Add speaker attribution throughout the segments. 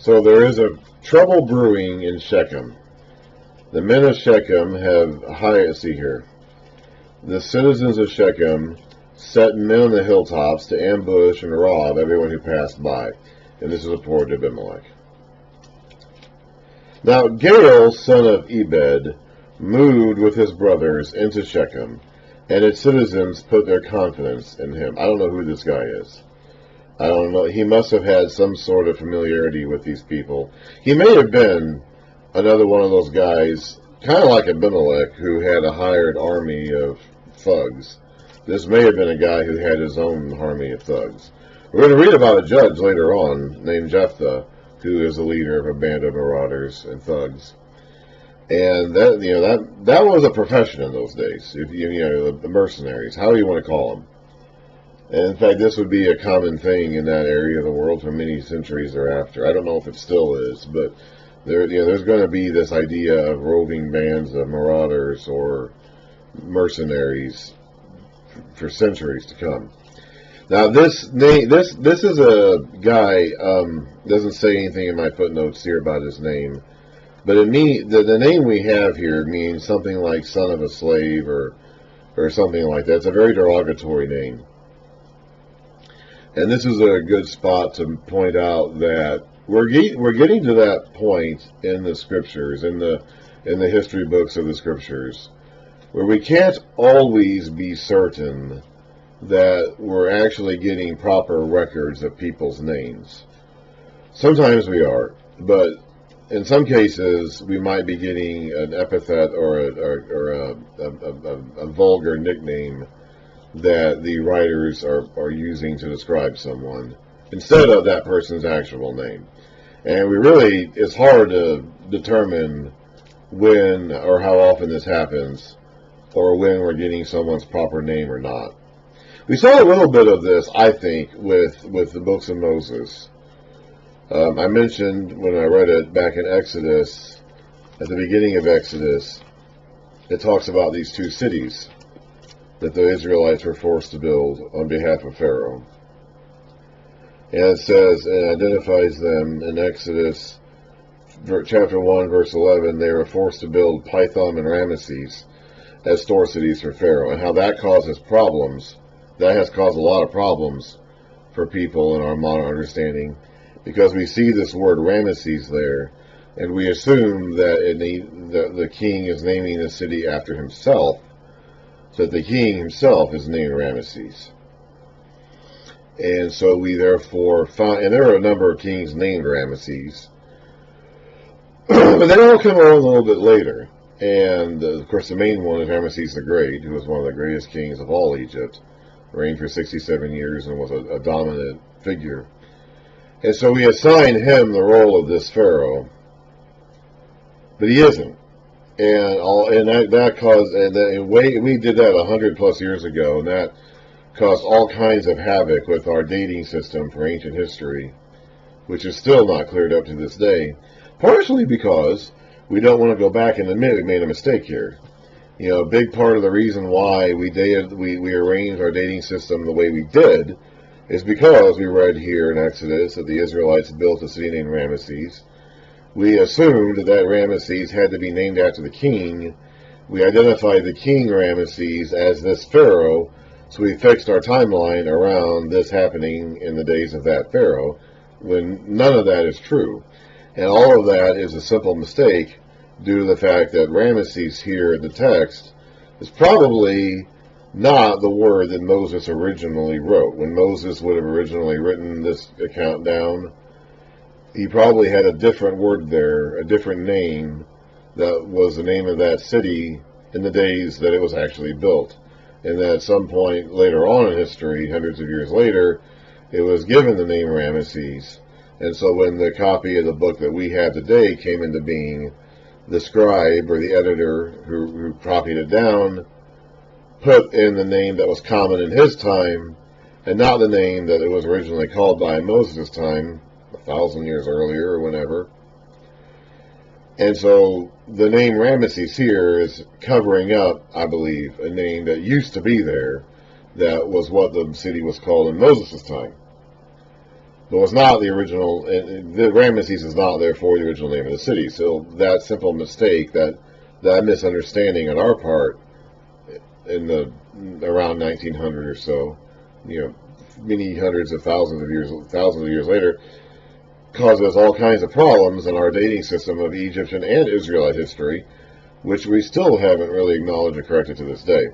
Speaker 1: So there is a trouble brewing in Shechem. The men of Shechem have hired, see here, the citizens of Shechem set men on the hilltops to ambush and rob everyone who passed by. And this is a report to Abimelech. Now Gaal, son of Ebed, moved with his brothers into Shechem, and its citizens put their confidence in him. I don't know who this guy is. I don't know. He must have had some sort of familiarity with these people. He may have been another one of those guys, kind of like Abimelech, who had a hired army of thugs. This may have been a guy who had his own army of thugs. We're going to read about a judge later on named Jephthah, who is the leader of a band of marauders and thugs. And that was a profession in those days. The mercenaries, however you want to call them. And in fact, this would be a common thing in that area of the world for many centuries thereafter. I don't know if it still is, but there's going to be this idea of roving bands of marauders or mercenaries for centuries to come. Now, this is a guy. Doesn't say anything in my footnotes here about his name, but the name we have here means something like son of a slave or something like that. It's a very derogatory name. And this is a good spot to point out that we're getting to that point in the scriptures, in the history books of the scriptures, where we can't always be certain that we're actually getting proper records of people's names. Sometimes we are, but in some cases we might be getting an epithet or a vulgar nickname that the writers are using to describe someone instead of that person's actual name. And it's hard to determine when or how often this happens, or when we're getting someone's proper name or not. We saw a little bit of this, I think, with the books of Moses. I mentioned when I read it back in Exodus, at the beginning of Exodus, it talks about these two cities that the Israelites were forced to build on behalf of Pharaoh. And it says, and identifies them in Exodus chapter 1, verse 11, they were forced to build Pithom and Ramesses as store cities for Pharaoh, and how that causes problems. That has caused a lot of problems for people in our modern understanding, because we see this word Ramesses there, and we assume that the king is naming the city after himself, so that the king himself is named Ramesses. And so we therefore find, and there are a number of kings named Ramesses, but they all come along a little bit later. And of course the main one is Ramesses the Great, who was one of the greatest kings of all Egypt, reigned for 67 years and was a dominant figure. And so we assign him the role of this pharaoh, but he isn't. And that caused, we did that 100 plus years ago, and that caused all kinds of havoc with our dating system for ancient history, which is still not cleared up to this day, partially because we don't want to go back and admit we made a mistake here. A big part of the reason why we arranged our dating system the way we did is because we read here in Exodus that the Israelites built a city named Ramesses. We assumed that Ramesses had to be named after the king. We identified the king Ramesses as this pharaoh, so we fixed our timeline around this happening in the days of that pharaoh, when none of that is true. And all of that is a simple mistake due to the fact that Ramesses here in the text is probably not the word that Moses originally wrote. When Moses would have originally written this account down, he probably had a different word there, a different name that was the name of that city in the days that it was actually built. And that at some point later on in history, hundreds of years later, it was given the name Ramesses. And so when the copy of the book that we have today came into being, the scribe or the editor who copied it down put in the name that was common in his time, and not the name that it was originally called by in Moses' time, 1,000 years earlier or whenever. And so the name Ramesses here is covering up, I believe, a name that used to be there, that was what the city was called in Moses' time. But was not the original. The Ramesses is not therefore the original name of the city. So that simple mistake, that misunderstanding on our part, in the around 1900 or so, many hundreds of thousands of years later, caused us all kinds of problems in our dating system of Egyptian and Israelite history, which we still haven't really acknowledged or corrected to this day.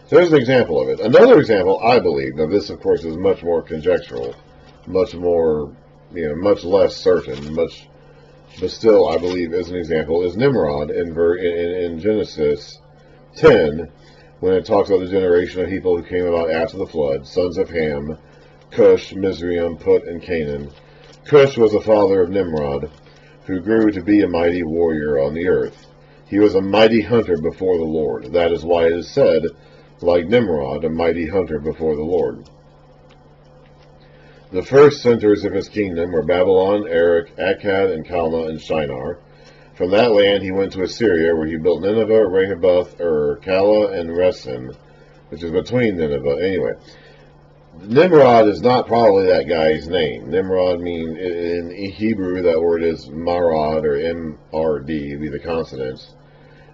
Speaker 1: So there's an example of it. Another example, I believe, now this of course is much more conjectural, much more, much less certain, but still I believe as an example, is Nimrod in Genesis 10, when it talks about the generation of people who came about after the flood, sons of Ham, Cush, Mizraim, Put, and Canaan. Cush was the father of Nimrod, who grew to be a mighty warrior on the earth. He was a mighty hunter before the Lord. That is why it is said, like Nimrod, a mighty hunter before the Lord. The first centers of his kingdom were Babylon, Erech, Akkad, and Calneh, and Shinar. From that land he went to Assyria, where he built Nineveh, Rehoboth, Calah, and Resen, which is between Nineveh. Anyway, Nimrod is not probably that guy's name. Nimrod means, in Hebrew, that word is marad, or M-R-D, be the consonants,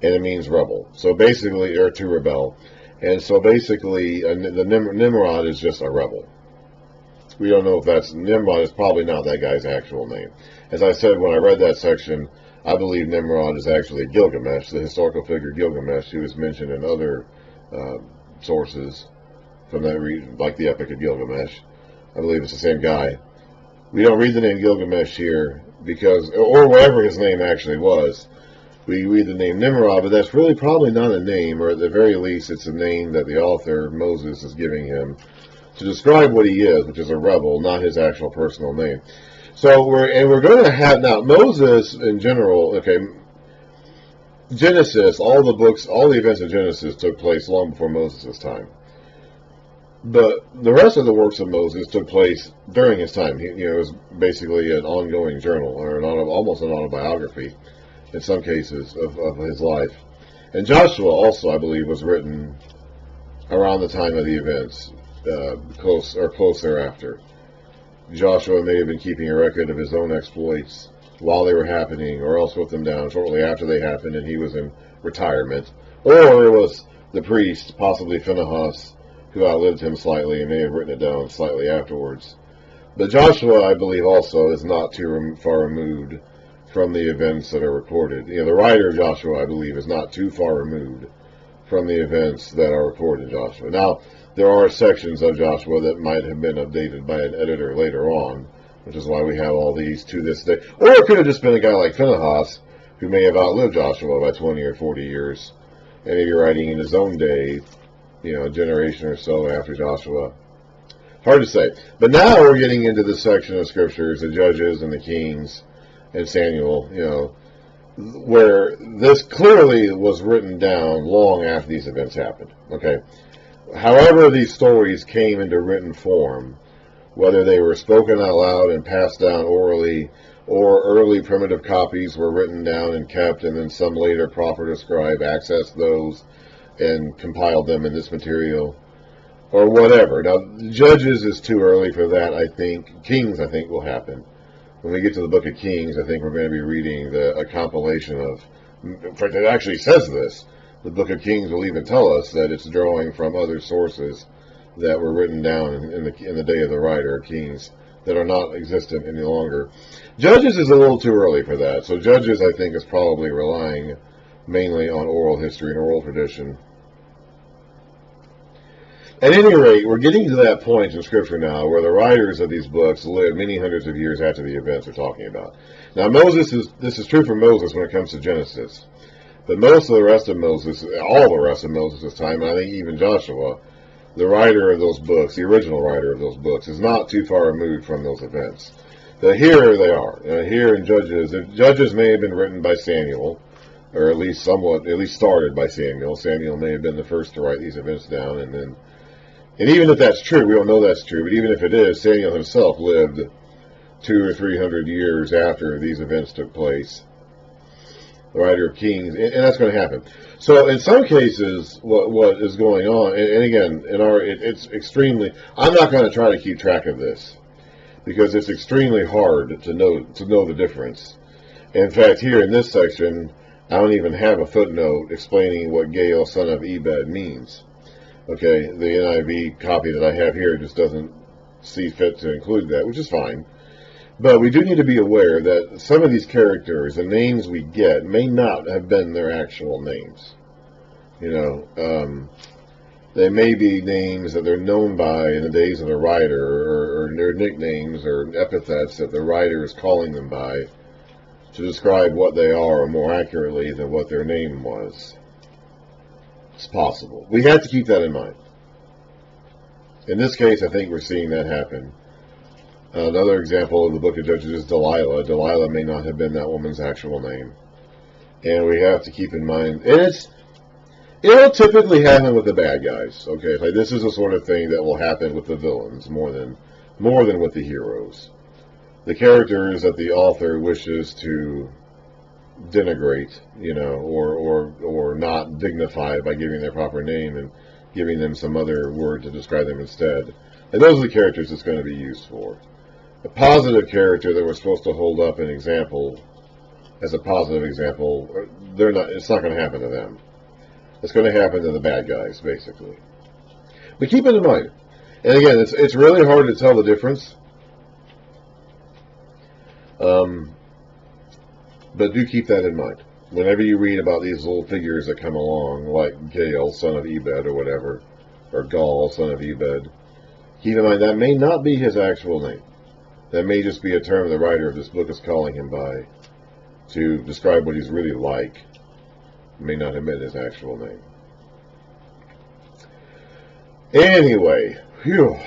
Speaker 1: and it means rebel. So basically, or to rebel. And so basically, the Nimrod is just a rebel. We don't know if Nimrod is probably not that guy's actual name. As I said when I read that section, I believe Nimrod is actually Gilgamesh, the historical figure Gilgamesh, who is mentioned in other sources from that region, like the Epic of Gilgamesh. I believe it's the same guy. We don't read the name Gilgamesh here because, or whatever his name actually was. We read the name Nimrod, but that's really probably not a name, or at the very least, it's a name that the author, Moses, is giving him to describe what he is, which is a rebel, not his actual personal name. So we're going to have now Moses in general. Okay, Genesis, all the events of Genesis took place long before Moses' time. But the rest of the works of Moses took place during his time. It was basically an ongoing journal, or almost an autobiography, in some cases, of his life. And Joshua also, I believe, was written around the time of the events, close thereafter. Joshua may have been keeping a record of his own exploits while they were happening, or else wrote them down shortly after they happened and he was in retirement. Or it was the priest, possibly Phinehas, who outlived him slightly and may have written it down slightly afterwards. But Joshua, I believe, also is not too far removed from the events that are recorded. The writer of Joshua, I believe, is not too far removed from the events that are recorded in Joshua. Now, there are sections of Joshua that might have been updated by an editor later on, which is why we have all these to this day. Or it could have just been a guy like Phinehas, who may have outlived Joshua by 20 or 40 years, and maybe writing in his own day, a generation or so after Joshua. Hard to say. But now we're getting into this section of scriptures, the Judges and the Kings and Samuel, where this clearly was written down long after these events happened. Okay. However these stories came into written form, whether they were spoken out loud and passed down orally, or early primitive copies were written down and kept, and then some later prophet or scribe accessed those and compiled them in this material, or whatever. Now, Judges is too early for that, I think. Kings, I think, will happen. When we get to the book of Kings, I think we're going to be reading a compilation of, in fact, it actually says this. The book of Kings will even tell us that it's drawing from other sources that were written down in the day of the writer of Kings that are not existent any longer. Judges is a little too early for that. So Judges, I think, is probably relying mainly on oral history and oral tradition. At any rate, we're getting to that point in Scripture now where the writers of these books lived many hundreds of years after the events we're talking about. Now, this is true for Moses when it comes to Genesis. But most of the rest of Moses, all the rest of Moses' time, and I think even Joshua, the writer of those books, the original writer of those books, is not too far removed from those events. So here they are. Here in Judges, Judges may have been written by Samuel, or at least started by Samuel. Samuel may have been the first to write these events down, and even if that's true, we don't know that's true, but even if it is, Samuel himself lived 200 or 300 years after these events took place. The writer of Kings, and that's going to happen. So in some cases, what is going on, and again, it's extremely, I'm not going to try to keep track of this, because it's extremely hard to know the difference. In fact, here in this section, I don't even have a footnote explaining what Gaal Son of Ebed means. Okay, the NIV copy that I have here just doesn't see fit to include that, which is fine. But we do need to be aware that some of these characters and names we get may not have been their actual names. You know, they may be names that they're known by in the days of the writer, or their nicknames or epithets that the writer is calling them by to describe what they are more accurately than what their name was. It's possible. We have to keep that in mind. In this case, I think we're seeing that happen. Another example of the book of Judges is Delilah. Delilah may not have been that woman's actual name. And we have to keep in mind, and it'll typically happen with the bad guys. Okay, like this is the sort of thing that will happen with the villains more than with the heroes. The characters that the author wishes to denigrate, you know, or not dignify by giving their proper name and giving them some other word to describe them instead. And those are the characters it's going to be used for. A positive character that we're supposed to hold up an example as a positive example, it's not going to happen to them. It's going to happen to the bad guys, basically. But keep it in mind. And again, it's really hard to tell the difference. But do keep that in mind. Whenever you read about these little figures that come along, like Gaal, son of Ebed, or whatever, or Gaal, son of Ebed, keep in mind that may not be his actual name. That may just be a term the writer of this book is calling him by to describe what he's really like. It may not have been his actual name. Anyway, phew.